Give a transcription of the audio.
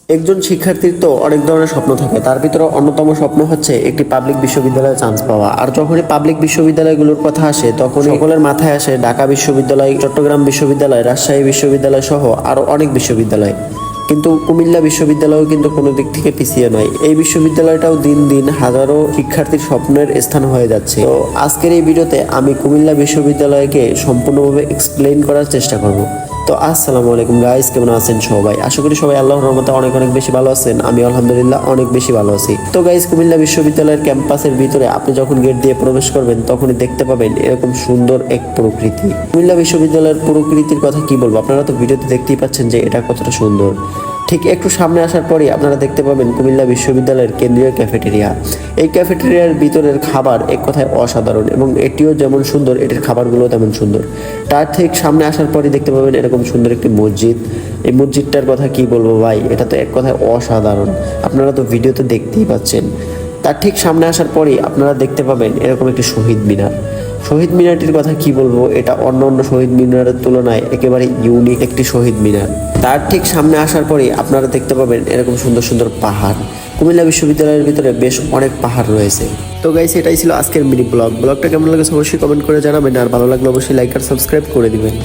একজন শিক্ষার্থীর তো অনেক ধরনের স্বপ্ন থাকে, তার ভিতরে অন্যতম স্বপ্ন হচ্ছে একটি পাবলিক বিশ্ববিদ্যালয়ে চান্স পাওয়া। আর যখনই পাবলিক বিশ্ববিদ্যালয়গুলোর কথা আসে তখন সকলের মাথায় আসে ঢাকা বিশ্ববিদ্যালয়, চট্টগ্রাম বিশ্ববিদ্যালয়, রাজশাহী বিশ্ববিদ্যালয় সহ আরো অনেক বিশ্ববিদ্যালয়। কিন্তু কুমিল্লা বিশ্ববিদ্যালয়ও কিন্তু কোনো দিক থেকে পিছিয়ে নয়। এই বিশ্ববিদ্যালয়টাও দিন দিন হাজারো শিক্ষার্থীর স্বপ্নের স্থান হয়ে যাচ্ছে। তো আজকের এই ভিডিওতে আমি কুমিল্লা বিশ্ববিদ্যালয়কে সম্পূর্ণভাবে এক্সপ্লেইন করার চেষ্টা করব। তো আসসালামু আলাইকুম গাইস, কেমন আছেন সবাই? আশা করি সবাই আল্লাহর রহমতে অনেক অনেক বেশি ভালো আছেন। আমি আলহামদুলিল্লাহ অনেক বেশি ভালো আছি। তো গাইস, কুমিল্লা বিশ্ববিদ্যালয়ের ক্যাম্পাসের ভিতরে আপনি যখন গেট দিয়ে প্রবেশ করবেন তখনই দেখতে পাবেন এরকম সুন্দর এক প্রকৃতি। কুমিল্লা বিশ্ববিদ্যালয়ের প্রকৃতির কথা কি বলবো, আপনারা তো ভিডিওতে দেখতেই পাচ্ছেন যে এটা কতটা সুন্দর। ঠিক একটু সামনে আসার পরেই আপনারা দেখতে পাবেন কুমিল্লা বিশ্ববিদ্যালয়ের কেন্দ্রীয় ক্যাফেটেরিয়া। এই ক্যাফেটেরিয়ার ভিতরের খাবার এক কথায় অসাধারণ, এবং এটিও যেমন সুন্দর এটির খাবারগুলো তেমন সুন্দর। তার ঠিক সামনে আসার পরেই দেখতে পাবেন এরকম সুন্দর একটি মসজিদ। এই মসজিদটার কথা কি বলবো ভাই, এটা তো এক কথায় অসাধারণ, আপনারা তো ভিডিওতে দেখতেই পাচ্ছেন। তার ঠিক সামনে আসার পরেই আপনারা দেখতে পাবেন এরকম একটি শহীদ মিনার। শহীদ মিনারটির কথা কি বলবো, এটা অন্য অন্য শহীদ মিনারের তুলনায় একেবারে ইউনিক একটি শহীদ মিনার। তার ঠিক সামনে আসার পরেই আপনারা দেখতে পাবেন এরকম সুন্দর সুন্দর পাহাড়। কুমিল্লা বিশ্ববিদ্যালয়ের ভিতরে বেশ অনেক পাহাড় রয়েছে। তো গাইস, এটাই ছিল আজকের মিনি ব্লগটা কেমন লাগে অবশ্যই কমেন্ট করে জানাবেন, আর ভালো লাগলে অবশ্যই লাইক আর সাবস্ক্রাইব করে দিবেন।